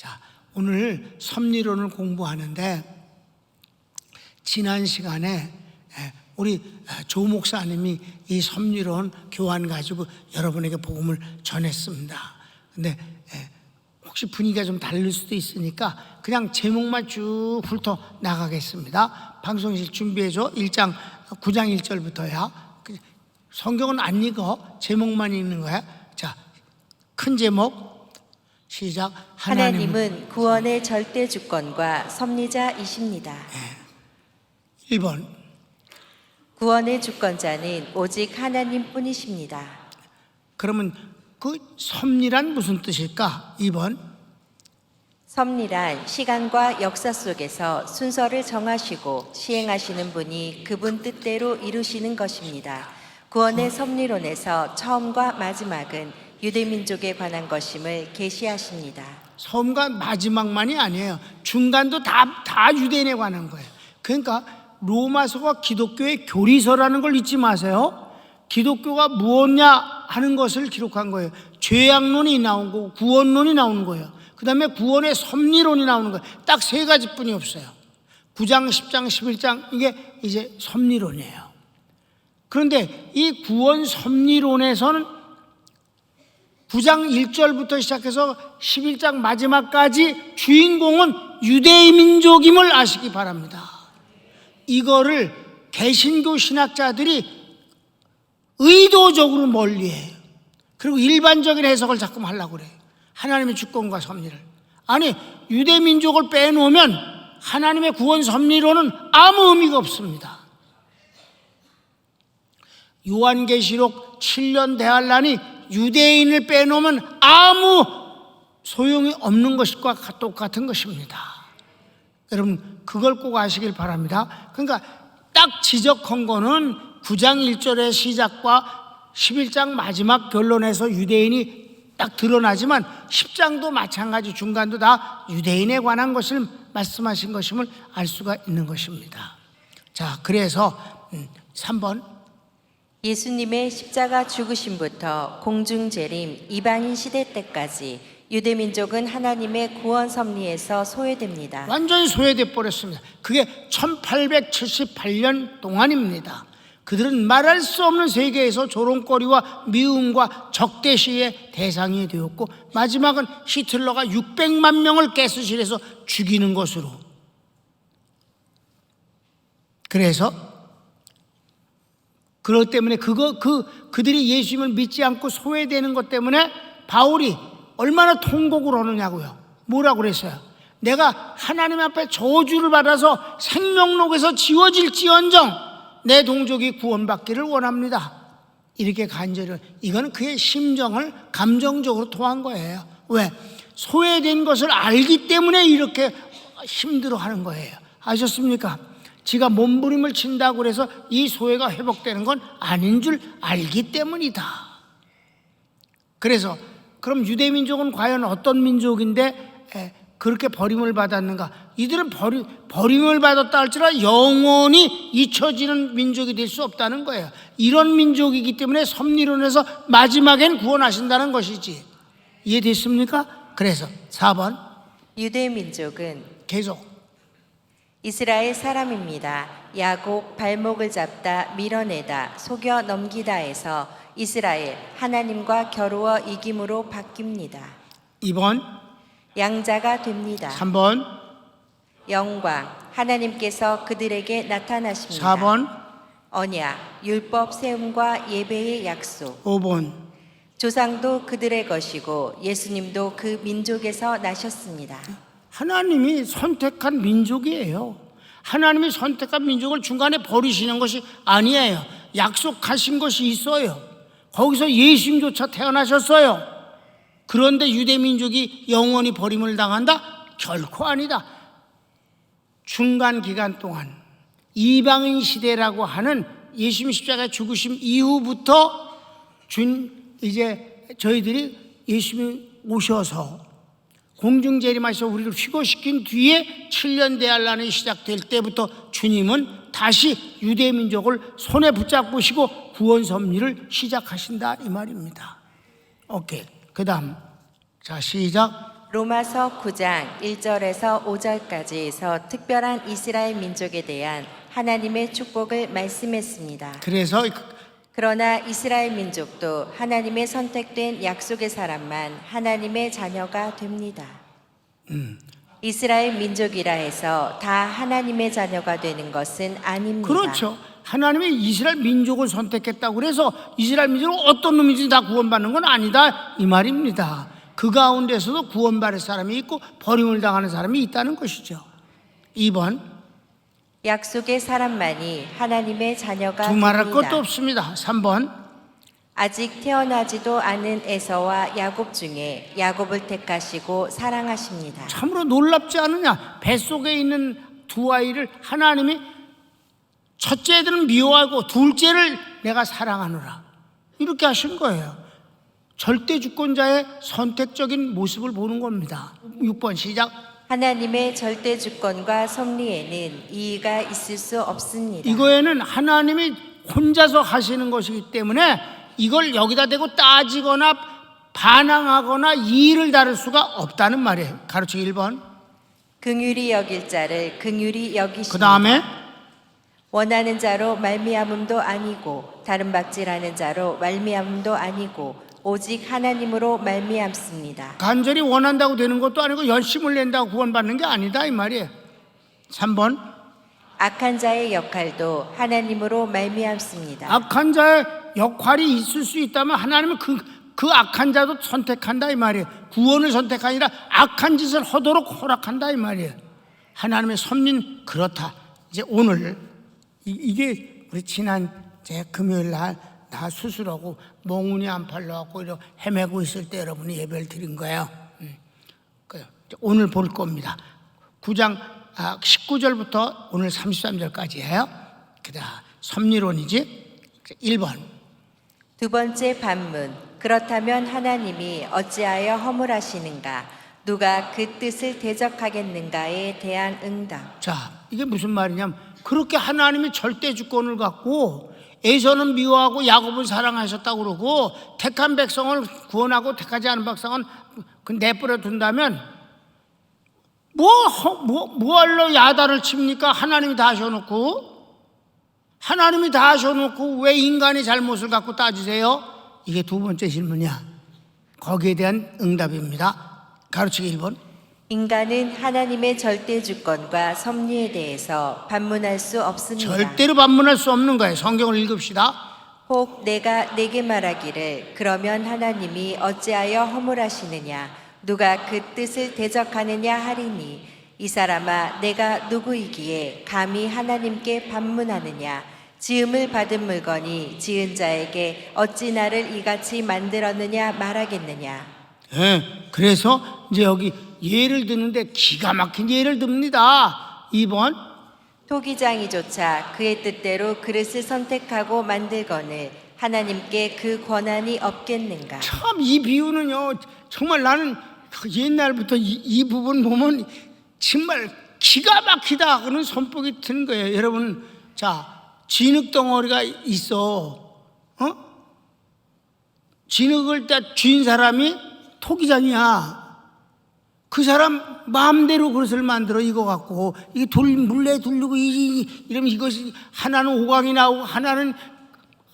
자, 오늘 섭리론을 공부하는데 지난 시간에 우리 조 목사님이 이 섭리론 교환 가지고 여러분에게 복음을 전했습니다. 근데 혹시 분위기가 좀 다를 수도 있으니까 그냥 제목만 쭉 훑어 나가겠습니다. 방송실 준비해줘. 1장 9장 1절부터야. 성경은 안 읽어. 제목만 읽는 거야. 자, 큰 제목 시작. 하나님은 구원의 절대 주권과 섭리자이십니다. 1번 구원의 주권자는 오직 하나님뿐이십니다. 그러면 그 섭리란 무슨 뜻일까? 2번 섭리란 시간과 역사 속에서 순서를 정하시고 시행하시는 분이 그분 뜻대로 이루시는 것입니다. 구원의 섭리론에서 처음과 마지막은 유대민족에 관한 것임을 계시하십니다. 처음과 마지막만이 아니에요. 중간도 다 유대인에 관한 거예요. 그러니까 로마서가 기독교의 교리서라는 걸 잊지 마세요. 기독교가 무엇냐 하는 것을 기록한 거예요. 죄악론이 나온 거고 구원론이 나오는 거예요. 그 다음에 구원의 섭리론이 나오는 거예요. 딱 세 가지뿐이 없어요. 9장, 10장, 11장 이게 이제 섭리론이에요. 그런데 이 구원 섭리론에서는 9장 1절부터 시작해서 11장 마지막까지 주인공은 유대인 민족임을 아시기 바랍니다. 이거를 개신교 신학자들이 의도적으로 멀리해요. 그리고 일반적인 해석을 자꾸 하려고 그래요. 하나님의 주권과 섭리를. 아니, 유대민족을 빼놓으면 하나님의 구원 섭리론은 아무 의미가 없습니다. 요한계시록 7년 대환란이 유대인을 빼놓으면 아무 소용이 없는 것과 똑같은 것입니다. 여러분 그걸 꼭 아시길 바랍니다. 그러니까 딱 지적한 거는 9장 1절의 시작과 11장 마지막 결론에서 유대인이 딱 드러나지만 10장도 마찬가지 중간도 다 유대인에 관한 것을 말씀하신 것임을 알 수가 있는 것입니다. 자, 그래서 3번 예수님의 십자가 죽으심부터 공중재림 이방인 시대 때까지 유대민족은 하나님의 구원 섭리에서 소외됩니다. 완전히 소외돼 버렸습니다. 그게 1878년 동안입니다. 그들은 말할 수 없는 세계에서 조롱거리와 미움과 적대시의 대상이 되었고 마지막은 히틀러가 600만 명을 가스실에서 죽이는 것으로. 그래서 그것 때문에 그들이 예수님을 믿지 않고 소외되는 것 때문에 바울이 얼마나 통곡을 하느냐고요. 뭐라고 그랬어요? 내가 하나님 앞에 저주를 받아서 생명록에서 지워질지언정 내 동족이 구원받기를 원합니다. 이렇게 간절히. 이건 그의 심정을 감정적으로 토한 거예요. 왜? 소외된 것을 알기 때문에 이렇게 힘들어하는 거예요. 아셨습니까? 지가 몸부림을 친다고 그래서 이 소외가 회복되는 건 아닌 줄 알기 때문이다. 그래서 그럼 유대민족은 과연 어떤 민족인데 그렇게 버림을 받았는가? 이들은 버림을 받았다 할지라도 영원히 잊혀지는 민족이 될 수 없다는 거예요. 이런 민족이기 때문에 섭리론에서 마지막엔 구원하신다는 것이지. 이해됐습니까? 그래서 4번 유대민족은 계속 이스라엘 사람입니다. 야곱 발목을 잡다 밀어내다 속여 넘기다에서 이스라엘 하나님과 겨루어 이김으로 바뀝니다. 2번 양자가 됩니다. 3번 영광 하나님께서 그들에게 나타나십니다. 4번 언약 율법 세움과 예배의 약속 5번 조상도 그들의 것이고 예수님도 그 민족에서 나셨습니다. 하나님이 선택한 민족이에요. 하나님이 선택한 민족을 중간에 버리시는 것이 아니에요. 약속하신 것이 있어요. 거기서 예수님조차 태어나셨어요. 그런데 유대민족이 영원히 버림을 당한다? 결코 아니다. 중간 기간 동안 이방인 시대라고 하는 예수님 십자가 죽으심 이후부터 이제 저희들이 예수님이 오셔서 공중재림하셔서 우리를 휴거시킨 뒤에 7년 대환란이 시작될 때부터 주님은 다시 유대민족을 손에 붙잡으시고 구원 섭리를 시작하신다 이 말입니다. 오케이. 그 다음 자 시작. 로마서 9장 1절에서 5절까지에서 특별한 이스라엘 민족에 대한 하나님의 축복을 말씀했습니다. 그래서 그러나 이스라엘 민족도 하나님의 선택된 약속의 사람만 하나님의 자녀가 됩니다. 이스라엘 민족이라 해서 다 하나님의 자녀가 되는 것은 아닙니다. 그렇죠. 하나님이 이스라엘 민족을 선택했다고 그래서 이스라엘 민족은 어떤 놈이지 다 구원받는 건 아니다 이 말입니다. 그 가운데서도 구원받을 사람이 있고 버림을 당하는 사람이 있다는 것이죠. 2번 약속의 사람만이 하나님의 자녀가 두말할 됩니다. 것도 없습니다. 3번 아직 태어나지도 않은 에서와 야곱 중에 야곱을 택하시고 사랑하십니다. 참으로 놀랍지 않느냐. 뱃속에 있는 두 아이를 하나님이 첫째 애들은 미워하고 둘째를 내가 사랑하노라 이렇게 하신 거예요. 절대 주권자의 선택적인 모습을 보는 겁니다. 6번 시작. 하나님의 절대 주권과 섭리에는 이의가 있을 수 없습니다. 이거에는 하나님이 혼자서 하시는 것이기 때문에 이걸 여기다 대고 따지거나 반항하거나 이의를 다룰 수가 없다는 말이에요. 가르치기 1번. 긍휼히 여길 자를 긍휼히 여기십니다. 그 다음에 원하는 자로 말미암음도 아니고 다른 박질하는 자로 말미암음도 아니고 오직 하나님으로 말미암습니다. 간절히 원한다고 되는 것도 아니고 열심을 낸다고 구원받는 게 아니다 이 말이에요. 3번. 악한 자의 역할도 하나님으로 말미암습니다. 악한 자의 역할이 있을 수 있다면 하나님은 그 악한 자도 선택한다 이 말이에요. 구원을 선택하니라 악한 짓을 하도록 허락한다 이 말이에요. 하나님의 섭리는 그렇다. 이제 오늘 이게 우리 지난 제 금요일 날 나 수술하고 몽운이 안 팔려갖고 이렇게 헤매고 있을 때 여러분이 예배를 드린 거예요. 오늘 볼 겁니다. 9장 19절부터 오늘 33절까지예요. 그다음 섭리론이지. 1번. 두 번째 반문. 그렇다면 하나님이 어찌하여 허물하시는가? 누가 그 뜻을 대적하겠는가에 대한 응답. 자, 이게 무슨 말이냐면 그렇게 하나님이 절대 주권을 갖고 에서는 미워하고 야곱은 사랑하셨다고 그러고 택한 백성을 구원하고 택하지 않은 백성은 내버려 둔다면 뭐하러 야단을 칩니까? 하나님이 다 하셔놓고 하나님이 다 하셔놓고 왜 인간의 잘못을 갖고 따지세요? 이게 두 번째 질문이야. 거기에 대한 응답입니다. 가르치기 1번. 인간은 하나님의 절대 주권과 섭리에 대해서 반문할 수 없습니다. 절대로 반문할 수 없는 거예요. 성경을 읽읍시다. 혹 내가 내게 말하기를 그러면 하나님이 어찌하여 허물하시느냐? 누가 그 뜻을 대적하느냐 하리니 이 사람아 내가 누구이기에 감히 하나님께 반문하느냐? 지음을 받은 물건이 지은 자에게 어찌 나를 이같이 만들었느냐 말하겠느냐? 네, 그래서 이제 여기 예를 드는데 기가 막힌 예를 듭니다. 2번. 토기장이조차 그의 뜻대로 그릇을 선택하고 만들거늘 하나님께 그 권한이 없겠는가? 참 이 비유는요 정말 나는 옛날부터 이 부분 보면 정말 기가 막히다 그런 손뼉이 드는 거예요. 여러분, 자, 진흙 덩어리가 있어. 진흙을 다 쥔 사람이 토기장이야. 그 사람 마음대로 그릇을 만들어 이거 갖고 이게 물레 돌리고 이러면 이것이 하나는 오강이 나오고 하나는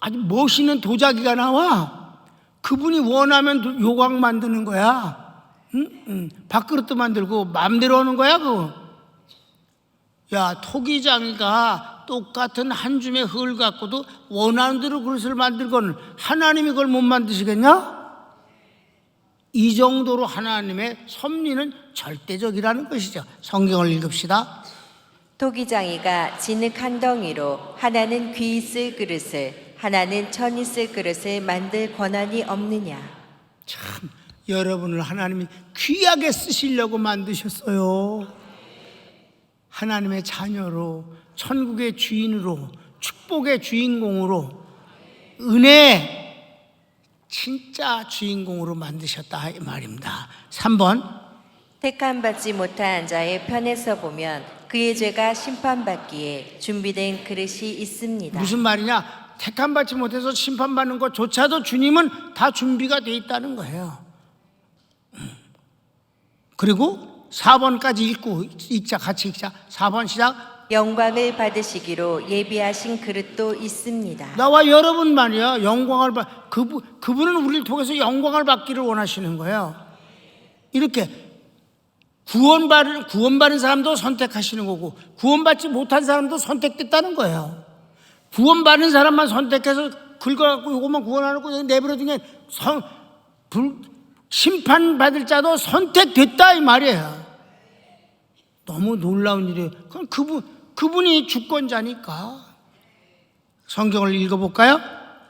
아주 멋있는 도자기가 나와. 그분이 원하면 요강 만드는 거야. 밥그릇도 만들고 마음대로 하는 거야 그거. 야, 토기장이가 똑같은 한 줌의 흙을 갖고도 원하는 대로 그릇을 만들고는 하나님이 그걸 못 만드시겠냐? 이 정도로 하나님의 섭리는 절대적이라는 것이죠. 성경을 읽읍시다. 토기장이가 진흙 한 덩이로 하나는 귀 있을 그릇을 하나는 천 있을 그릇을 만들 권한이 없느냐? 참 여러분을 하나님이 귀하게 쓰시려고 만드셨어요. 하나님의 자녀로, 천국의 주인으로, 축복의 주인공으로, 은혜 진짜 주인공으로 만드셨다 이 말입니다. 3번. 택함 받지 못한 자의 편에서 보면 그의 죄가 심판받기에 준비된 그릇이 있습니다. 무슨 말이냐? 택함 받지 못해서 심판받는 것조차도 주님은 다 준비가 돼 있다는 거예요. 그리고 4번까지 읽자. 같이 읽자. 4번 시작. 영광을 받으시기로 예비하신 그릇도 있습니다. 나와 여러분 말이야. 영광을 그분은 우리를 통해서 영광을 받기를 원하시는 거예요. 이렇게 구원받은 사람도 선택하시는 거고 구원받지 못한 사람도 선택됐다는 거예요. 구원받은 사람만 선택해서 긁어갖고 이것만 구원하고 내버려 두면 심판받을 자도 선택됐다 이 말이에요. 너무 놀라운 일이에요. 그럼 그분이 주권자니까. 성경을 읽어볼까요?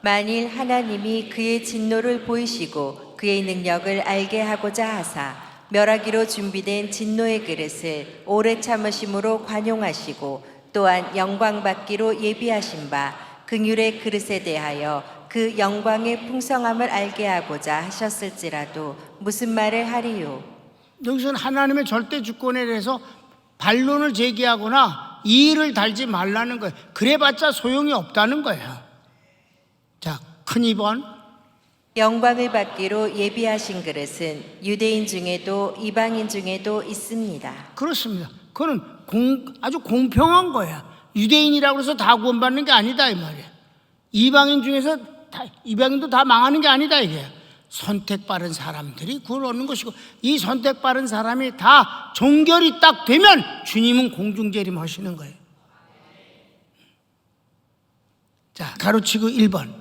만일 하나님이 그의 진노를 보이시고 그의 능력을 알게 하고자 하사 멸하기로 준비된 진노의 그릇을 오래 참으심으로 관용하시고 또한 영광 받기로 예비하신 바 긍휼의 그릇에 대하여 그 영광의 풍성함을 알게 하고자 하셨을지라도 무슨 말을 하리요? 여기서는 하나님의 절대 주권에 대해서 반론을 제기하거나 이의를 달지 말라는 거예요. 그래봤자 소용이 없다는 거예요. 자, 큰 2번. 영광을 받기로 예비하신 그릇은 유대인 중에도 이방인 중에도 있습니다. 그렇습니다. 그거는 아주 공평한 거야. 유대인이라고 해서 다 구원받는 게 아니다 이 말이야. 이방인도 다 망하는 게 아니다 이게. 선택받은 사람들이 구원 얻는 것이고 이 선택받은 사람이 다 종결이 딱 되면 주님은 공중재림하시는 거예요. 자, 가로치고 1번.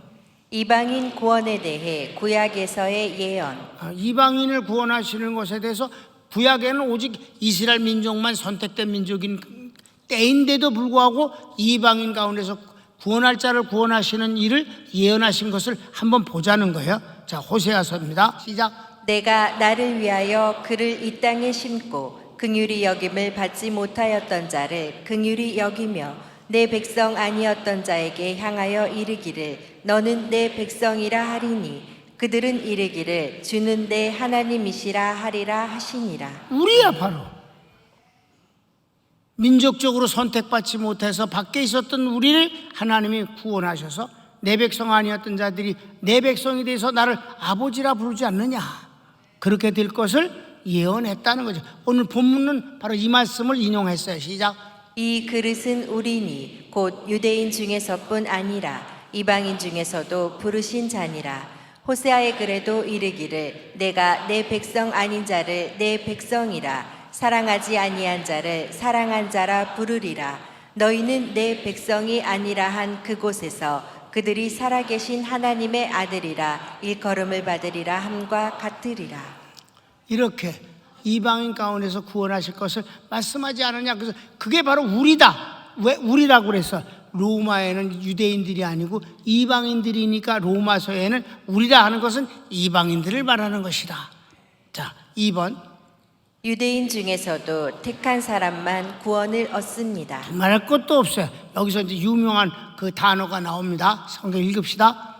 이방인 구원에 대해 구약에서의 예언. 이방인을 구원하시는 것에 대해서 구약에는 오직 이스라엘 민족만 선택된 민족인 때인데도 불구하고 이방인 가운데서 구원할 자를 구원하시는 일을 예언하신 것을 한번 보자는 거예요. 자, 호세아서입니다. 시작. 내가 나를 위하여 그를 이 땅에 심고 긍휼히 여김을 받지 못하였던 자를 긍휼히 여기며 내 백성 아니었던 자에게 향하여 이르기를 너는 내 백성이라 하리니 그들은 이르기를 주는 내 하나님이시라 하리라 하시니라. 우리야 바로 민족적으로 선택받지 못해서 밖에 있었던 우리를 하나님이 구원하셔서 내 백성 아니었던 자들이 내 백성이 돼서 나를 아버지라 부르지 않느냐, 그렇게 될 것을 예언했다는 거죠. 오늘 본문은 바로 이 말씀을 인용했어요. 시작. 이 그릇은 우리니 곧 유대인 중에서뿐 아니라 이방인 중에서도 부르신 자니라. 호세아의 글에도 이르기를 내가 내 백성 아닌 자를 내 백성이라 사랑하지 아니한 자를 사랑한 자라 부르리라. 너희는 내 백성이 아니라 한 그곳에서 그들이 살아계신 하나님의 아들이라 일컬음을 받으리라 함과 같으리라. 이렇게 이방인 가운데서 구원하실 것을 말씀하지 않느냐. 그래서 그게 바로 우리다. 왜 우리라고 그랬어? 로마에는 유대인들이 아니고 이방인들이니까 로마서에는 우리라 하는 것은 이방인들을 말하는 것이다. 자, 2번. 유대인 중에서도 택한 사람만 구원을 얻습니다. 말할 것도 없어요. 여기서 이제 유명한 그 단어가 나옵니다. 성경 읽읍시다.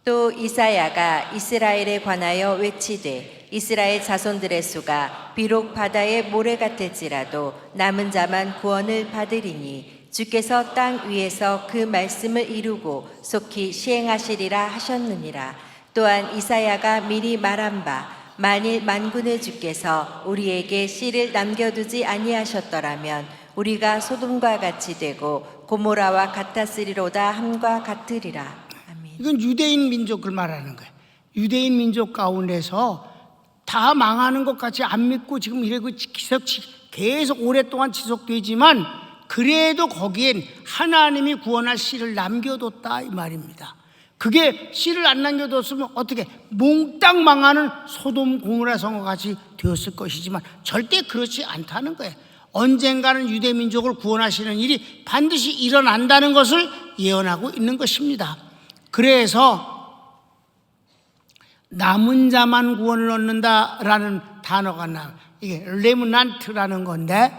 또 이사야가 이스라엘에 관하여 외치되 이스라엘 자손들의 수가 비록 바다의 모래 같을지라도 남은 자만 구원을 받으리니 주께서 땅 위에서 그 말씀을 이루고 속히 시행하시리라 하셨느니라. 또한 이사야가 미리 말한 바 만일 만군의 주께서 우리에게 씨를 남겨두지 아니하셨더라면 우리가 소돔과 같이 되고 고모라와 같았으리로다 함과 같으리라. 아멘. 이건 유대인 민족을 말하는 거예요. 유대인 민족 가운데서 다 망하는 것 같이 안 믿고 지금 이러고 계속 오랫동안 지속되지만 그래도 거기엔 하나님이 구원할 씨를 남겨뒀다 이 말입니다. 그게 씨를 안 남겨뒀으면 어떻게 몽땅 망하는 소돔 고모라 성과 같이 되었을 것이지만 절대 그렇지 않다는 거예요. 언젠가는 유대 민족을 구원하시는 일이 반드시 일어난다는 것을 예언하고 있는 것입니다. 그래서 남은 자만 구원을 얻는다라는 단어가 이게 레므난트라는 건데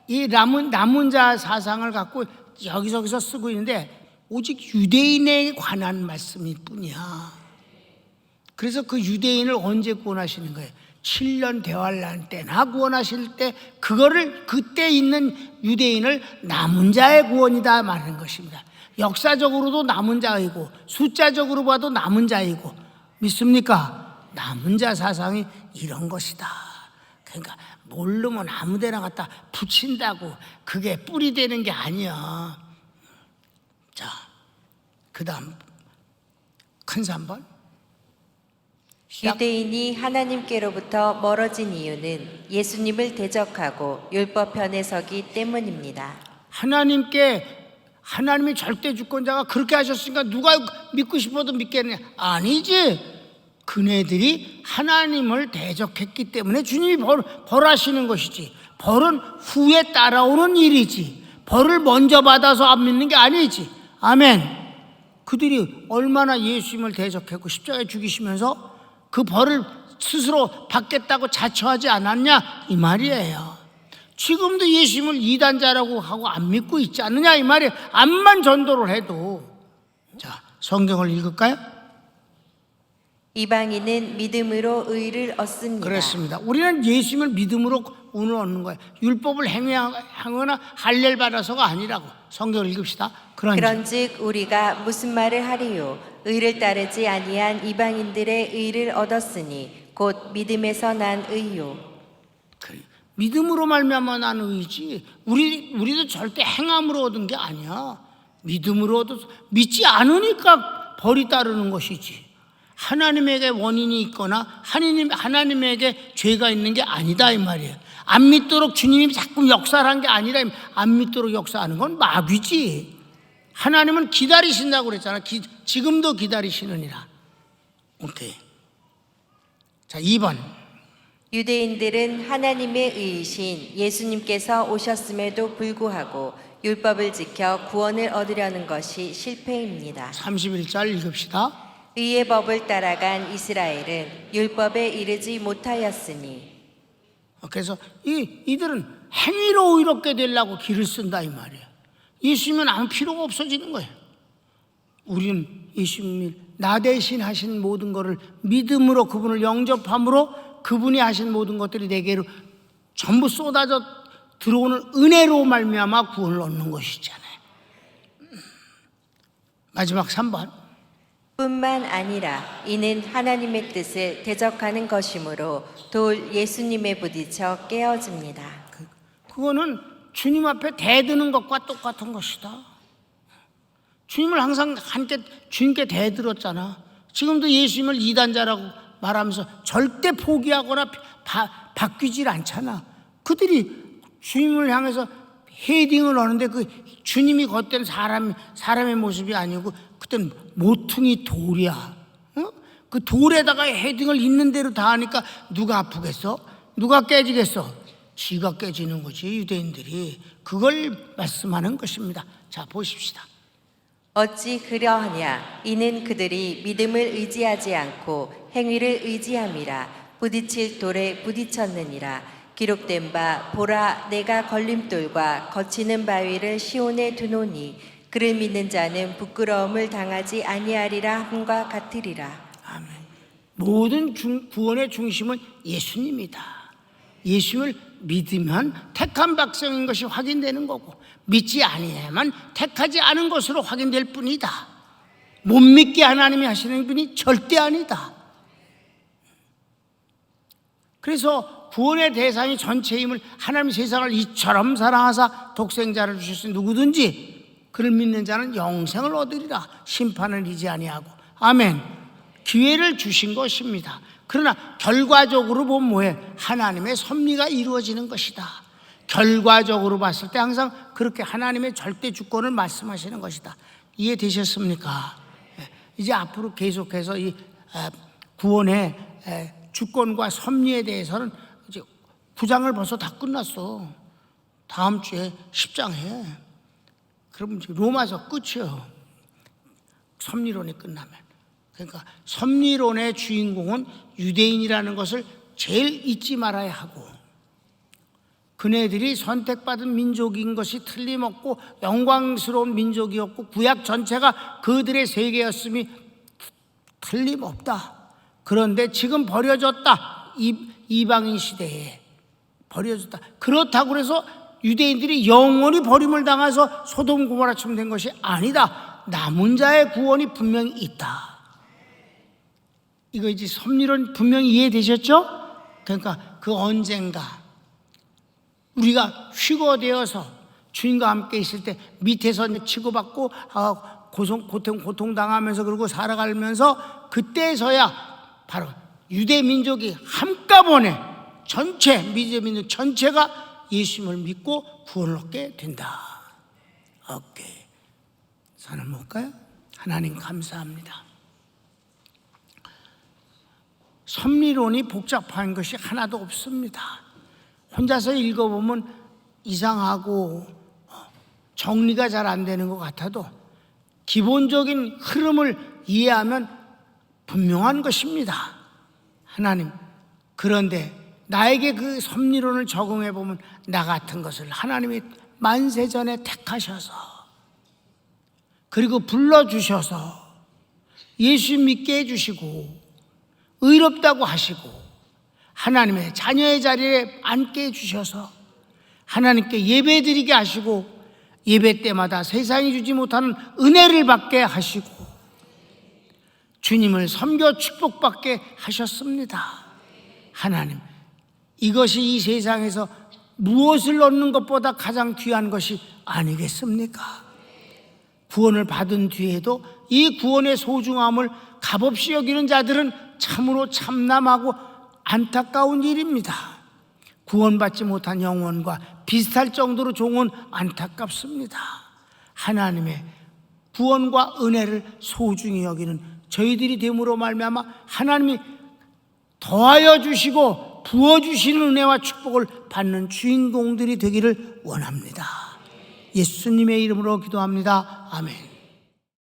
이 남은 자 사상을 갖고 여기저기서 쓰고 있는데 오직 유대인에 관한 말씀일 뿐이야. 그래서 그 유대인을 언제 구원하시는 거예요? 7년 대환란 때나 구원하실 때 그거를 그때 있는 유대인을 남은 자의 구원이다 말하는 것입니다. 역사적으로도 남은 자이고 숫자적으로 봐도 남은 자이고 믿습니까? 남은 자 사상이 이런 것이다. 그러니까 모르면 아무데나 갖다 붙인다고 그게 뿔이 되는 게 아니야. 자, 그 다음 큰 3번. 유대인이 하나님께로부터 멀어진 이유는 예수님을 대적하고 율법 편에 서기 때문입니다. 하나님이 절대 주권자가 그렇게 하셨으니까 누가 믿고 싶어도 믿겠냐? 아니지. 그네들이 하나님을 대적했기 때문에 주님이 벌하시는 것이지. 벌은 후에 따라오는 일이지. 벌을 먼저 받아서 안 믿는 게 아니지. 아멘. 그들이 얼마나 예수님을 대적했고 십자가에 죽이시면서 그 벌을 스스로 받겠다고 자처하지 않았냐 이 말이에요. 지금도 예수님을 이단자라고 하고 안 믿고 있지 않느냐 이 말이에요. 암만 전도를 해도. 자, 성경을 읽을까요? 이방인은 믿음으로 의를 얻습니다. 그렇습니다. 우리는 예수님을 믿음으로 오늘 얻는 거예요. 율법을 행하거나 할례를 받아서가 아니라고. 성경을 읽읍시다. 그런즉 우리가 무슨 말을 하리요? 의를 따르지 아니한 이방인들의 의를 얻었으니 곧 믿음에서 난 의요. 믿음으로 말미암아 난 의지. 우리도 절대 행함으로 얻은 게 아니야. 믿음으로 얻어서 믿지 않으니까 벌이 따르는 것이지. 하나님에게 원인이 있거나 하나님에게 죄가 있는 게 아니다 이 말이에요. 안 믿도록 주님이 자꾸 역사를 한 게 아니라 안 믿도록 역사하는 건 마귀지. 하나님은 기다리신다고 그랬잖아. 지금도 기다리시느니라. 오케이. 자, 2번. 유대인들은 하나님의 의이신 예수님께서 오셨음에도 불구하고 율법을 지켜 구원을 얻으려는 것이 실패입니다. 31절 읽읍시다. 의의 법을 따라간 이스라엘은 율법에 이르지 못하였으니. 그래서 이들은 행위로 의롭게 되려고 길을 쓴다 이 말이에요. 예수님은 아무 필요가 없어지는 거예요. 우리는 예수님이 나 대신 하신 모든 것을 믿음으로 그분을 영접함으로 그분이 하신 모든 것들이 내게로 전부 쏟아져 들어오는 은혜로 말미암아 구원을 얻는 것이잖아요. 마지막 3번. 뿐만 아니라 이는 하나님의 뜻을 대적하는 것이므로 돌 예수님에 부딪혀 깨어집니다. 그거는 주님 앞에 대드는 것과 똑같은 것이다. 주님을 항상 주님께 대들었잖아. 지금도 예수님을 이단자라고 말하면서 절대 포기하거나 바뀌질 않잖아. 그들이 주님을 향해서 헤딩을 하는데 그 주님이 겉된 사람의 모습이 아니고 그땐 모퉁이 돌이야. 그 돌에다가 헤딩을 있는 대로 다 하니까 누가 아프겠어? 누가 깨지겠어? 지가 깨지는 거지. 유대인들이 그걸 말씀하는 것입니다. 자, 보십시다. 어찌 그러하냐? 이는 그들이 믿음을 의지하지 않고 행위를 의지함이라. 부딪힐 돌에 부딪혔느니라. 기록된 바 보라 내가 걸림돌과 거치는 바위를 시온에 두노니 그를 믿는 자는 부끄러움을 당하지 아니하리라 함과 같으리라. 아멘. 모든 구원의 중심은 예수님이다. 예수님을 믿으면 택한 백성인 것이 확인되는 거고 믿지 아니하면 택하지 않은 것으로 확인될 뿐이다. 못 믿게 하나님이 하시는 분이 절대 아니다. 그래서 구원의 대상이 전체임을 하나님 세상을 이처럼 사랑하사 독생자를 주셨으니 누구든지 그를 믿는 자는 영생을 얻으리라. 심판을 이지 아니하고. 아멘. 기회를 주신 것입니다. 그러나 결과적으로 보면 뭐예요? 하나님의 섭리가 이루어지는 것이다. 결과적으로 봤을 때 항상 그렇게 하나님의 절대 주권을 말씀하시는 것이다. 이해되셨습니까? 이제 앞으로 계속해서 이 구원의 주권과 섭리에 대해서는 이제 9장을 벌써 다 끝났어. 다음 주에 10장 해. 그럼 이제 로마서 끝이에요. 섭리론이 끝나면. 그러니까 섭리론의 주인공은 유대인이라는 것을 제일 잊지 말아야 하고, 그네들이 선택받은 민족인 것이 틀림없고 영광스러운 민족이었고 구약 전체가 그들의 세계였음이 틀림없다. 그런데 지금 버려졌다. 이방인 시대에 버려졌다. 그렇다고 해서 유대인들이 영원히 버림을 당해서 소돔 고모라처럼 된 것이 아니다. 남은 자의 구원이 분명히 있다. 이거 이제 섭리론 분명히 이해되셨죠? 그러니까 그 그 언젠가 우리가 휴거되어서 주님과 함께 있을 때 밑에서 치고받고 고통당하면서 그러고 살아가면서 그때서야 바로 유대 민족이 한꺼번에 전체 유대 민족 전체가 예수님을 믿고 구원을 얻게 된다. 오케이. 손을 모을까요? 하나님 감사합니다. 섭리론이 복잡한 것이 하나도 없습니다. 혼자서 읽어보면 이상하고 정리가 잘 안 되는 것 같아도 기본적인 흐름을 이해하면 분명한 것입니다. 하나님, 그런데 나에게 그 섭리론을 적용해 보면 나 같은 것을 하나님이 만세전에 택하셔서 그리고 불러주셔서 예수 믿게 해주시고 의롭다고 하시고 하나님의 자녀의 자리에 앉게 해주셔서 하나님께 예배드리게 하시고 예배 때마다 세상이 주지 못하는 은혜를 받게 하시고 주님을 섬겨 축복받게 하셨습니다. 하나님, 이것이 이 세상에서 무엇을 얻는 것보다 가장 귀한 것이 아니겠습니까? 구원을 받은 뒤에도 이 구원의 소중함을 값없이 여기는 자들은 참으로 참남하고 안타까운 일입니다. 구원받지 못한 영혼과 비슷할 정도로 종은 안타깝습니다. 하나님의 구원과 은혜를 소중히 여기는 저희들이 됨으로 말미암아 하나님이 더하여 주시고 부어주시는 은혜와 축복을 받는 주인공들이 되기를 원합니다. 예수님의 이름으로 기도합니다. 아멘.